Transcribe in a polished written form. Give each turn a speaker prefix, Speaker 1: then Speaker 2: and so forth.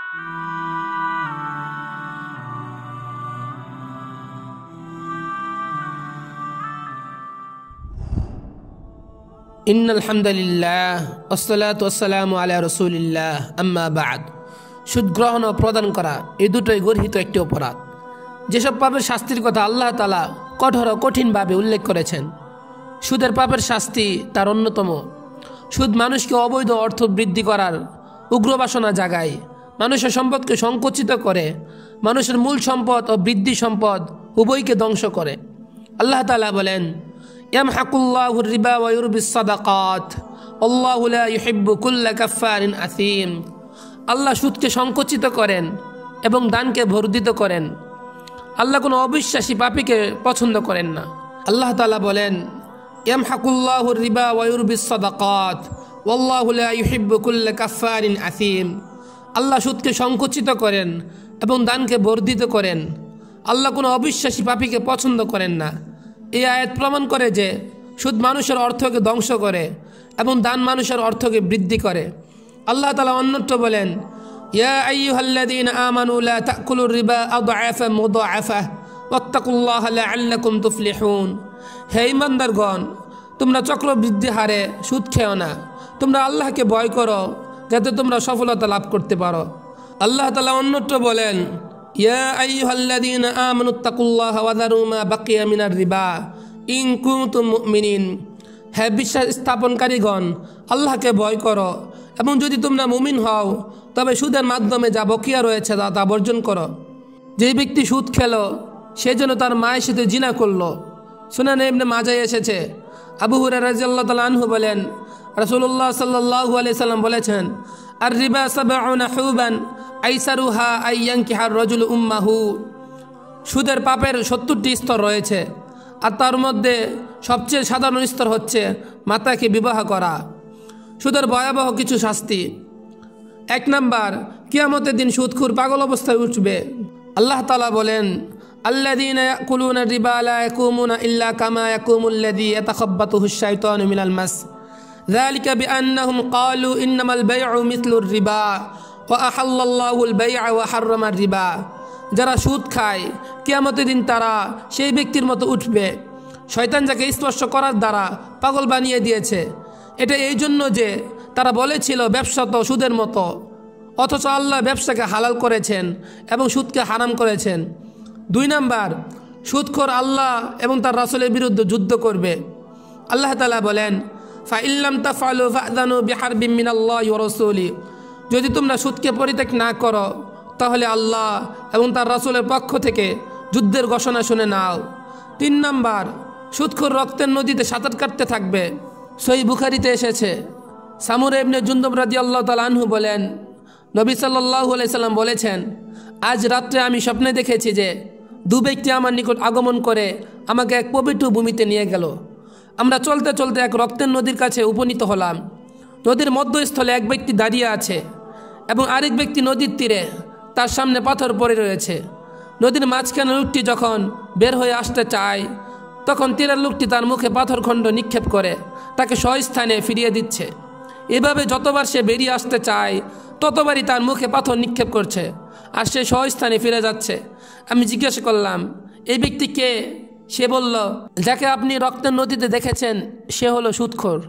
Speaker 1: ইন্নাল হামদুলিল্লাহ ওয়াসসালাতু ওয়াসসালামু আলা রাসূলিল্লাহ আম্মা বা'দ। সুদ গ্রহণ ও প্রদান করা এই দুটোই গর্হিত একটি অপরাধ। যেসব পাপের শাস্তির কথা আল্লাহ তাআলা কঠোর ও কঠিনভাবে উল্লেখ করেছেন, সুদের পাপের শাস্তি তার অন্যতম। সুদ মানুষকে অবৈধ অর্থ বৃদ্ধি করার উগ্র বাসনা জাগায়, মানুষের সম্পদকে সংকুচিত করে, মানুষের মূল সম্পদ ও বৃদ্ধি সম্পদ উভয়কে ধ্বংস করে। আল্লাহ তাআলা বলেন, ইয়ামহাকুল্লাহু রিবা ওয়া ইউরবিস সাদাকাত আল্লাহু লা ইউহিব্বু কুল্লা কাফফারিন আথীম। আল্লাহ সুদকে সংকুচিত করেন এবং দানকে বর্ধিত করেন। আল্লাহ কোনো অবিশ্বাসী পাপীকে পছন্দ করেন না। আল্লাহ তাআলা বলেন, ইয়ামহাকুল্লাহু রিবা ওয়া ইউরবিস সাদাকাত আল্লাহু লা ইউহিব্বু কুল্লা কাফফারিন আথীম। আল্লাহ সুদকে সংকুচিত করেন এবং দানকে বর্ধিত করেন। আল্লাহ কোনো অবিশ্বাসী পাপীকে পছন্দ করেন না। এই আয়াত প্রমাণ করে যে সুদ মানুষের অর্থকে ধ্বংস করে এবং দান মানুষের অর্থকে বৃদ্ধি করে। আল্লাহ তাআলা অন্যত্র বলেন, ইয়া আইয়ুহাল্লাযীনা আমানু লা তাকুলুর রিবা আদআফা মুদাআফা ওয়াত্তাকুল্লাহা লাআল্লাকুম তুফলিহুন। হে ঈমানদারগণ, তোমরা চক্রবৃদ্ধি হারে সুদ খেও না, তোমরা আল্লাহকে ভয় করো যাতে তোমরা সফলতা লাভ করতে পারো। আল্লাহ তাআলা অন্যত্র বলেন, ইয়া আইয়ুহাল্লাযীনা আমানুত্তাকুল্লাহা ওয়া যারু মা বাকিয়া মিনার রিবা ইন কুনতুম মুমিনিন। হে বিশ্বাস স্থাপনকারীগণ, আল্লাহকে ভয় করো এবং যদি তোমরা মুমিন হও তবে সুদের মাধ্যমে যা বকিয়া রয়েছে তা বর্জন করো। যে ব্যক্তি সুদ খেলো সে যেন তার মায়ের সাথে জিনা করলো। সুনানে ইবনে মাজায় এসেছে, আবু হুরায়রা রাদিয়াল্লাহু তাআলা আনহু বলেন, রাসূলুল্লাহ সাল্লাল্লাহু আলাইহি সাল্লাম বলেছেন, আর রিবা সাবউনা হুবান আইসারুহা আইয়ানকিহার রাজুল উম্মাহু। সুদের পাপের ৭০টি স্তর রয়েছে, আর তার মধ্যে সবচেয়ে সাধারণ স্তর হচ্ছে মাতাকে বিবাহ করা। সুদের ভয়াবহ কিছু শাস্তি। ১ নাম্বার, কিয়ামতের দিন সুদখোর পাগল অবস্থায় উঠবে। আল্লাহ তাআলা বলেন, আল্লাযীনা ইয়াকুলুনা রিবা লা ইয়াকুমুনা ইল্লা কামা ইয়াকুমুল্লাযী ইয়াতাখাব্বাতুহুশ শাইতানু মিনাল মাস যালিকা বিআন্নাহুম ক্বালু ইন্নামাল বাই'উ মিথলুর রিবা ওয়া আহাল্লাল্লাহুল বাই'a ওয়া হাররামার রিবা। যারা সুদ খায় কিয়ামতের দিন তারা সেই ব্যক্তির মতো উঠবে, শয়তান যাকে স্পর্শ করার দ্বারা পাগল বানিয়ে দিয়েছে। এটা এই জন্য যে তারা বলেছিল ব্যবসা তো সুদের মতো, অথচ আল্লাহ ব্যবসাকে হালাল করেছেন এবং সুদকে হারাম করেছেন। ২ নাম্বার, সুদখোর আল্লাহ এবং তার রাসূলের বিরুদ্ধে যুদ্ধ করবে। আল্লাহ তাআলা বলেন, ফাইল্লাম তাফআলু ফাআযানু বিহারবিম মিনাল্লাহি ওয়া রাসূলিহি। যদি তোমরা সুদকে পরিত্যাগ না করো তাহলে আল্লাহ এবং তার রাসূলের পক্ষ থেকে যুদ্ধের ঘোষণা শুনে নাও। ৩ নাম্বার, সুদখোর রক্তের নদীতে সাঁতার কাটতে থাকবে। সহিহ বুখারীতে এসেছে, সামুরা ইবনে জুনদুব রাদিয়াল্লাহু তাআলা আনহু বলেন, নবী সাল্লাল্লাহু আলাইহি সাল্লাম বলেছেন, আজ রাত্রে আমি স্বপ্নে দেখেছি যে ২ ব্যক্তি আমার নিকট আগমন করে আমাকে এক পবিত্র ভূমিতে নিয়ে গেল। আমরা চলতে চলতে এক রক্তের নদীর কাছে উপনীত হলাম। নদীর মধ্যস্থলে এক ব্যক্তি দাঁড়িয়ে আছে এবং আরেক ব্যক্তি নদীর তীরে, তার সামনে পাথর পড়ে রয়েছে। নদীর মাঝখানে লোকটি যখন বের হয়ে আসতে চায় তখন তীরের লোকটি তার মুখে পাথরখণ্ড নিক্ষেপ করে তাকে স্বস্থানে ফিরিয়ে দিচ্ছে। এভাবে যতবার সে বেরিয়ে আসতে চায় ততবারই তার মুখে পাথর নিক্ষেপ করছে আর সে স্বস্থানে ফিরে যাচ্ছে। আমি জিজ্ঞাসা করলাম, এই ব্যক্তি কে? সে বলল, যাকে আপনি রক্তের নদীতে দেখেছেন সে হলো সুদখোর।